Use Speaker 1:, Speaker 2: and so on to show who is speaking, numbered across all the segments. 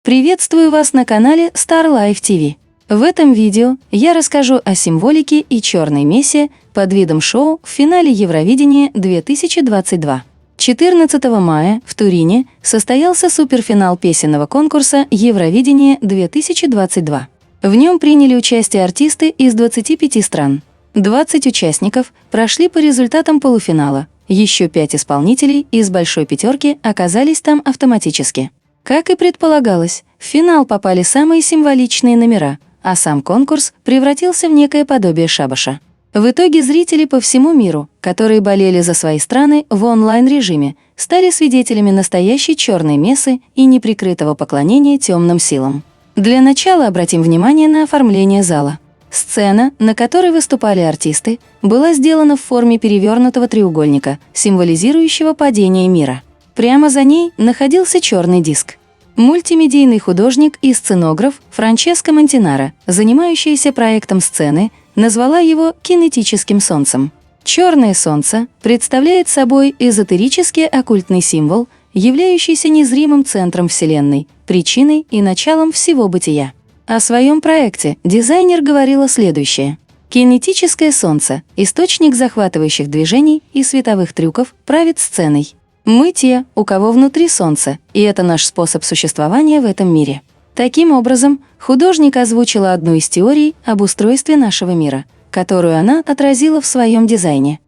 Speaker 1: Приветствую вас на канале Star Life TV. В этом видео я расскажу о символике и черной мессе под видом шоу в финале Евровидения 2022. 14 мая в Турине состоялся суперфинал песенного конкурса Евровидение 2022. В нем приняли участие артисты из 25 стран. 20 участников прошли по результатам полуфинала. Еще 5 исполнителей из большой пятерки оказались там автоматически. Как и предполагалось, в финал попали самые символичные номера, а сам конкурс превратился в некое подобие шабаша. В итоге зрители по всему миру, которые болели за свои страны в онлайн-режиме, стали свидетелями настоящей черной мессы и неприкрытого поклонения темным силам. Для начала обратим внимание на оформление зала. Сцена, на которой выступали артисты, была сделана в форме перевернутого треугольника, символизирующего падение мира. Прямо за ней находился черный диск. Мультимедийный художник и сценограф Франческа Монтинаро, занимающаяся проектом сцены, назвала его кинетическим солнцем. Черное солнце представляет собой эзотерический оккультный символ, являющийся незримым центром Вселенной, причиной и началом всего бытия. О своем проекте дизайнер говорила следующее. Кинетическое солнце, источник захватывающих движений и световых трюков, правит сценой. Мы те, у кого внутри солнце, и это наш способ существования в этом мире. Таким образом, художник озвучила одну из теорий об устройстве нашего мира, которую она отразила в своем дизайне.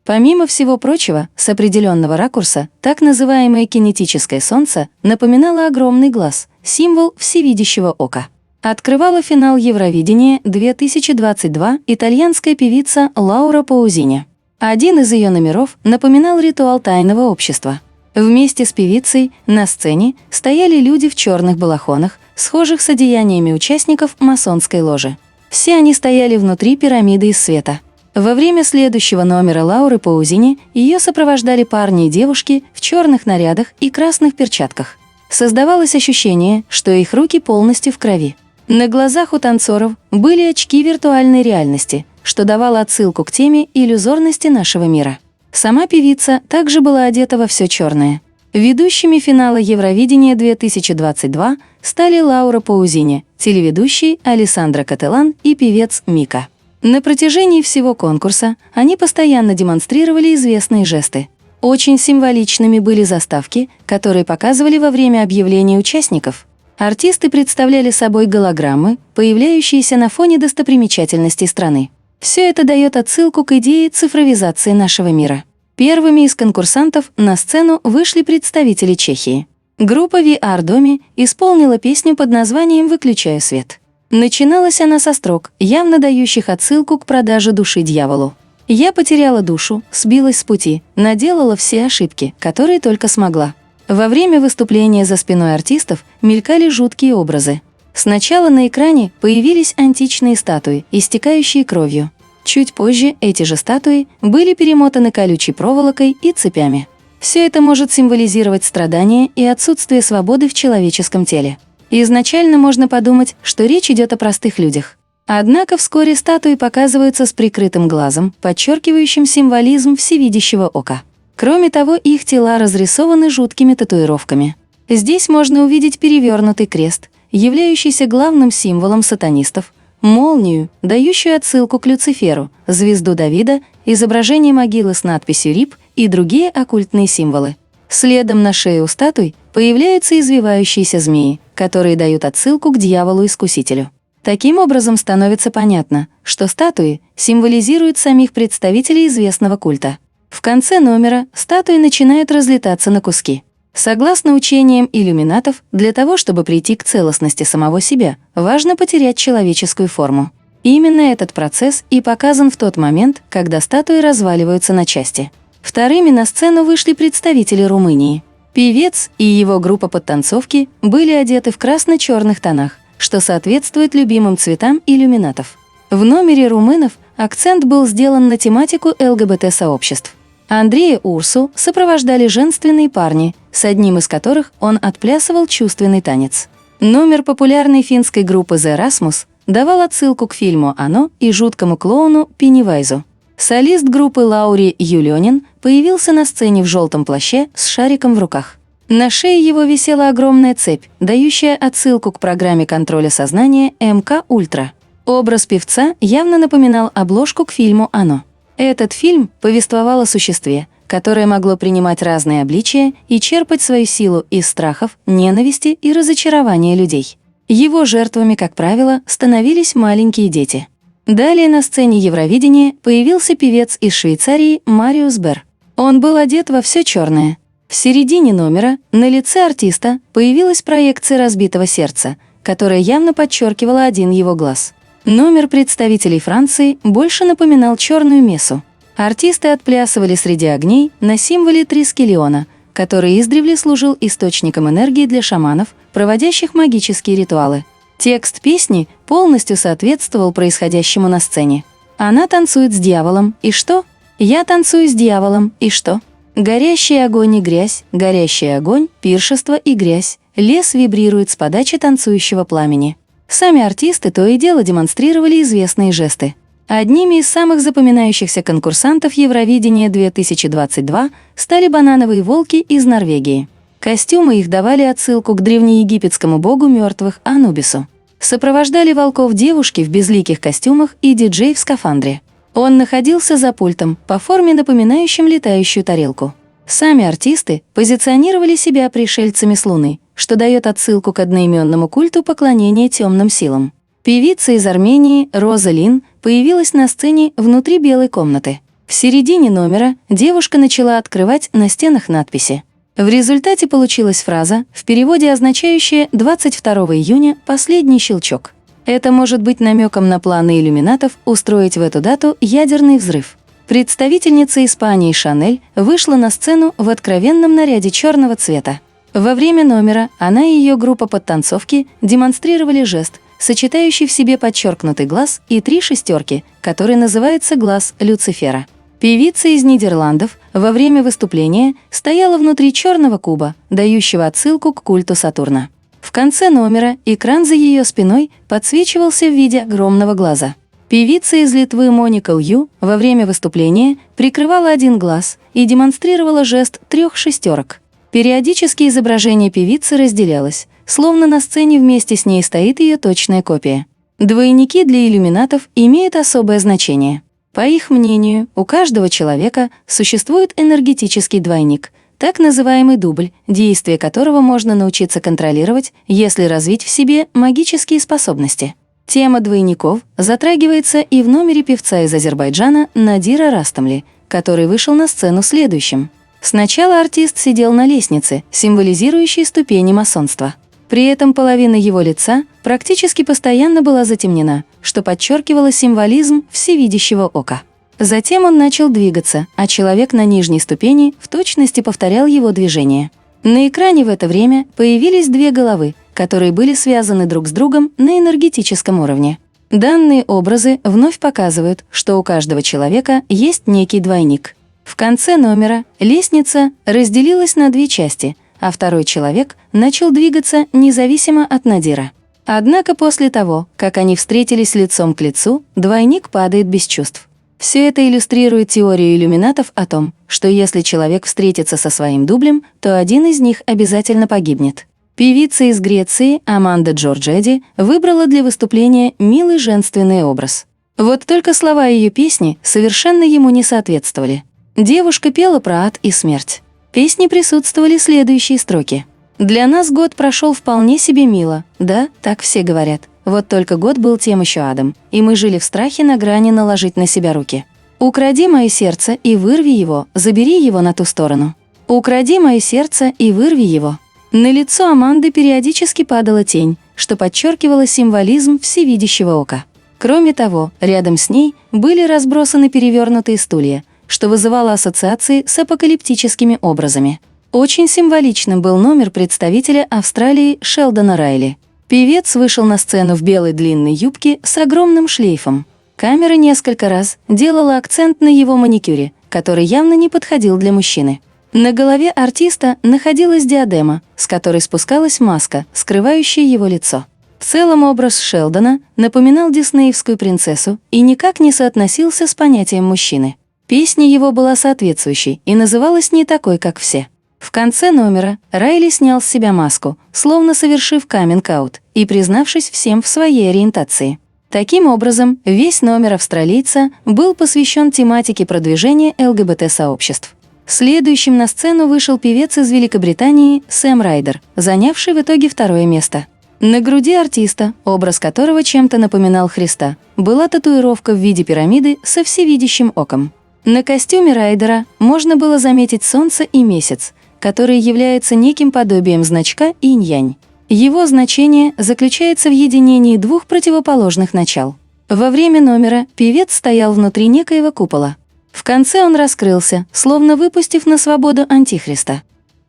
Speaker 1: Помимо всего прочего, с определенного ракурса, так называемое кинетическое солнце напоминало огромный глаз, символ всевидящего ока. Открывала финал Евровидения 2022 итальянская певица Лаура Паузини. Один из ее номеров напоминал ритуал тайного общества. Вместе с певицей на сцене стояли люди в черных балахонах, схожих с одеяниями участников масонской ложи. Все они стояли внутри пирамиды из света. Во время следующего номера Лауры Паузини ее сопровождали парни и девушки в черных нарядах и красных перчатках. Создавалось ощущение, что их руки полностью в крови. На глазах у танцоров были очки виртуальной реальности, что давало отсылку к теме иллюзорности нашего мира. Сама певица также была одета во все черное. Ведущими финала Евровидения 2022 стали Лаура Паузини, телеведущий Алессандро Кателан и певец Мика. На протяжении всего конкурса они постоянно демонстрировали известные жесты. Очень символичными были заставки, которые показывали во время объявления участников. Артисты представляли собой голограммы, появляющиеся на фоне достопримечательностей страны. Все это дает отсылку к идее цифровизации нашего мира. Первыми из конкурсантов на сцену вышли представители Чехии. Группа VR Domi исполнила песню под названием «Выключаю свет». Начиналась она со строк, явно дающих отсылку к продаже души дьяволу. «Я потеряла душу, сбилась с пути, наделала все ошибки, которые только смогла». Во время выступления за спиной артистов мелькали жуткие образы. Сначала на экране появились античные статуи, истекающие кровью. Чуть позже эти же статуи были перемотаны колючей проволокой и цепями. Все это может символизировать страдания и отсутствие свободы в человеческом теле. Изначально можно подумать, что речь идет о простых людях. Однако вскоре статуи показываются с прикрытым глазом, подчеркивающим символизм всевидящего ока. Кроме того, их тела разрисованы жуткими татуировками. Здесь можно увидеть перевернутый крест, являющийся главным символом сатанистов, молнию, дающую отсылку к Люциферу, звезду Давида, изображение могилы с надписью «РИП» и другие оккультные символы. Следом на шее у статуй появляются извивающиеся змеи, которые дают отсылку к дьяволу-искусителю. Таким образом становится понятно, что статуи символизируют самих представителей известного культа. В конце номера статуи начинают разлетаться на куски. Согласно учениям иллюминатов, для того, чтобы прийти к целостности самого себя, важно потерять человеческую форму. Именно этот процесс и показан в тот момент, когда статуи разваливаются на части. Вторыми на сцену вышли представители Румынии. Певец и его группа подтанцовки были одеты в красно-черных тонах, что соответствует любимым цветам иллюминатов. В номере румынов акцент был сделан на тематику ЛГБТ-сообществ. Андрея Урсу сопровождали женственные парни, с одним из которых он отплясывал чувственный танец. Номер популярной финской группы The Rasmus давал отсылку к фильму «Оно» и жуткому клоуну Пеннивайзу. Солист группы Лаури Юлёнин появился на сцене в желтом плаще с шариком в руках. На шее его висела огромная цепь, дающая отсылку к программе контроля сознания МК Ультра. Образ певца явно напоминал обложку к фильму «Оно». Этот фильм повествовал о существе, которое могло принимать разные обличия и черпать свою силу из страхов, ненависти и разочарования людей. Его жертвами, как правило, становились маленькие дети. Далее на сцене Евровидения появился певец из Швейцарии Мариус Берр. Он был одет во все черное. В середине номера на лице артиста появилась проекция разбитого сердца, которая явно подчеркивала один его глаз. Номер представителей Франции больше напоминал черную мессу. Артисты отплясывали среди огней на символе Трискелиона, который издревле служил источником энергии для шаманов, проводящих магические ритуалы. Текст песни полностью соответствовал происходящему на сцене. Она танцует с дьяволом, и что? Я танцую с дьяволом, и что? Горящий огонь и грязь, горящий огонь, пиршество и грязь. Лес вибрирует с подачи танцующего пламени. Сами артисты то и дело демонстрировали известные жесты. Одними из самых запоминающихся конкурсантов Евровидения 2022 стали банановые волки из Норвегии. Костюмы их давали отсылку к древнеегипетскому богу мертвых Анубису. Сопровождали волков девушки в безликих костюмах и диджей в скафандре. Он находился за пультом, по форме напоминающим летающую тарелку. Сами артисты позиционировали себя пришельцами с Луны, что дает отсылку к одноименному культу поклонения темным силам. Певица из Армении Роза Лин появилась на сцене внутри белой комнаты. В середине номера девушка начала открывать на стенах надписи. В результате получилась фраза, в переводе означающая 22 июня «последний щелчок». Это может быть намеком на планы иллюминатов устроить в эту дату ядерный взрыв. Представительница Испании Шанель вышла на сцену в откровенном наряде черного цвета. Во время номера она и ее группа подтанцовки демонстрировали жест, сочетающий в себе подчеркнутый глаз и 3 шестерки, который называется глаз Люцифера. Певица из Нидерландов во время выступления стояла внутри черного куба, дающего отсылку к культу Сатурна. В конце номера экран за ее спиной подсвечивался в виде огромного глаза. Певица из Литвы Моника Лью во время выступления прикрывала один глаз и демонстрировала жест 3 шестерок. Периодически изображение певицы разделялось, словно на сцене вместе с ней стоит ее точная копия. Двойники для иллюминатов имеют особое значение. По их мнению, у каждого человека существует энергетический двойник, так называемый дубль, действие которого можно научиться контролировать, если развить в себе магические способности. Тема двойников затрагивается и в номере певца из Азербайджана Надира Растамли, который вышел на сцену следующим. Сначала артист сидел на лестнице, символизирующей ступени масонства. При этом половина его лица практически постоянно была затемнена, что подчеркивало символизм всевидящего ока. Затем он начал двигаться, а человек на нижней ступени в точности повторял его движение. На экране в это время появились 2 головы, которые были связаны друг с другом на энергетическом уровне. Данные образы вновь показывают, что у каждого человека есть некий двойник. В конце номера лестница разделилась на 2 части, а второй человек начал двигаться независимо от Надира. Однако после того, как они встретились лицом к лицу, двойник падает без чувств. Все это иллюстрирует теорию иллюминатов о том, что если человек встретится со своим дублем, то один из них обязательно погибнет. Певица из Греции Аманда Джорджеди выбрала для выступления милый женственный образ. Вот только слова ее песни совершенно ему не соответствовали. Девушка пела про ад и смерть. В песне присутствовали следующие строки. «Для нас год прошел вполне себе мило, да, так все говорят. Вот только год был тем еще адом, и мы жили в страхе на грани наложить на себя руки. Укради мое сердце и вырви его, забери его на ту сторону. Укради мое сердце и вырви его». На лицо Аманды периодически падала тень, что подчеркивало символизм всевидящего ока. Кроме того, рядом с ней были разбросаны перевернутые стулья, что вызывало ассоциации с апокалиптическими образами. Очень символичным был номер представителя Австралии Шелдона Райли. Певец вышел на сцену в белой длинной юбке с огромным шлейфом. Камера несколько раз делала акцент на его маникюре, который явно не подходил для мужчины. На голове артиста находилась диадема, с которой спускалась маска, скрывающая его лицо. В целом образ Шелдона напоминал диснеевскую принцессу и никак не соотносился с понятием мужчины. Песня его была соответствующей и называлась «Не такой, как все». В конце номера Райли снял с себя маску, словно совершив каминг-аут и признавшись всем в своей ориентации. Таким образом, весь номер австралийца был посвящен тематике продвижения ЛГБТ-сообществ. Следующим на сцену вышел певец из Великобритании Сэм Райдер, занявший в итоге второе место. На груди артиста, образ которого чем-то напоминал Христа, была татуировка в виде пирамиды со всевидящим оком. На костюме Райдера можно было заметить солнце и месяц, который является неким подобием значка инь-янь. Его значение заключается в единении двух противоположных начал. Во время номера певец стоял внутри некоего купола. В конце он раскрылся, словно выпустив на свободу Антихриста.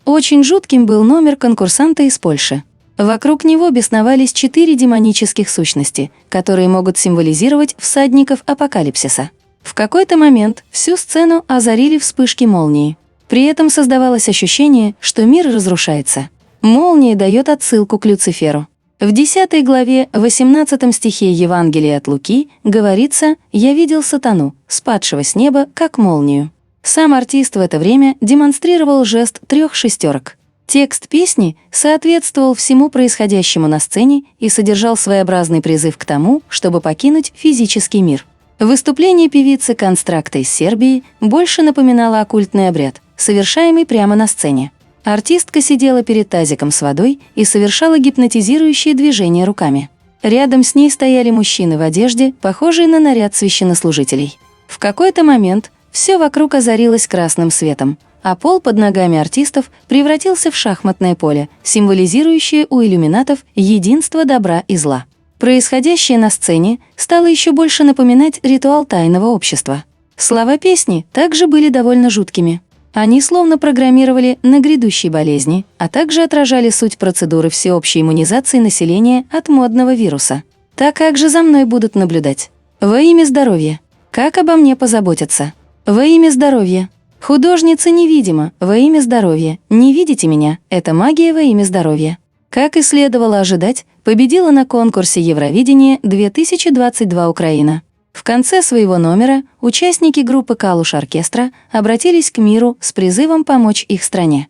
Speaker 1: Очень жутким был номер конкурсанта из Польши. Вокруг него бесновались 4 демонических сущности, которые могут символизировать всадников апокалипсиса. В какой-то момент всю сцену озарили вспышки молнии. При этом создавалось ощущение, что мир разрушается. Молния дает отсылку к Люциферу. В 10 главе 18 стихе Евангелия от Луки говорится: «Я видел сатану, спадшего с неба, как молнию». Сам артист в это время демонстрировал жест 3 шестерок. Текст песни соответствовал всему происходящему на сцене и содержал своеобразный призыв к тому, чтобы покинуть физический мир. Выступление певицы Констракта из Сербии больше напоминало оккультный обряд, совершаемый прямо на сцене. Артистка сидела перед тазиком с водой и совершала гипнотизирующие движения руками. Рядом с ней стояли мужчины в одежде, похожей на наряд священнослужителей. В какой-то момент все вокруг озарилось красным светом, а пол под ногами артистов превратился в шахматное поле, символизирующее у иллюминатов единство добра и зла. Происходящее на сцене стало еще больше напоминать ритуал тайного общества. Слова песни также были довольно жуткими. Они словно программировали на грядущие болезни, а также отражали суть процедуры всеобщей иммунизации населения от модного вируса. Так как же за мной будут наблюдать? Во имя здоровья. Как обо мне позаботятся? Во имя здоровья. Художница невидима, во имя здоровья. Не видите меня, это магия во имя здоровья. Как и следовало ожидать, победила на конкурсе Евровидения 2022 Украина. В конце своего номера участники группы «Калуш Оркестра» обратились к миру с призывом помочь их стране.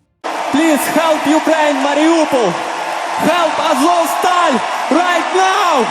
Speaker 2: Please help Ukraine, Mariupol! Help Azovstal right now!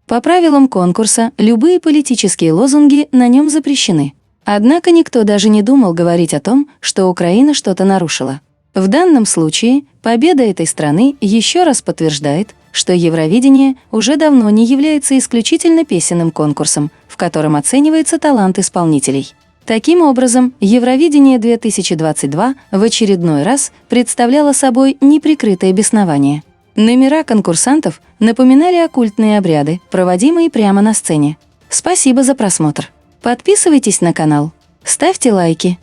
Speaker 1: По правилам конкурса, любые политические лозунги на нем запрещены. Однако никто даже не думал говорить о том, что Украина что-то нарушила. В данном случае победа этой страны еще раз подтверждает, что Евровидение уже давно не является исключительно песенным конкурсом, в котором оценивается талант исполнителей. Таким образом, Евровидение 2022 в очередной раз представляло собой неприкрытое беснование. Номера конкурсантов напоминали оккультные обряды, проводимые прямо на сцене. Спасибо за просмотр. Подписывайтесь на канал, ставьте лайки.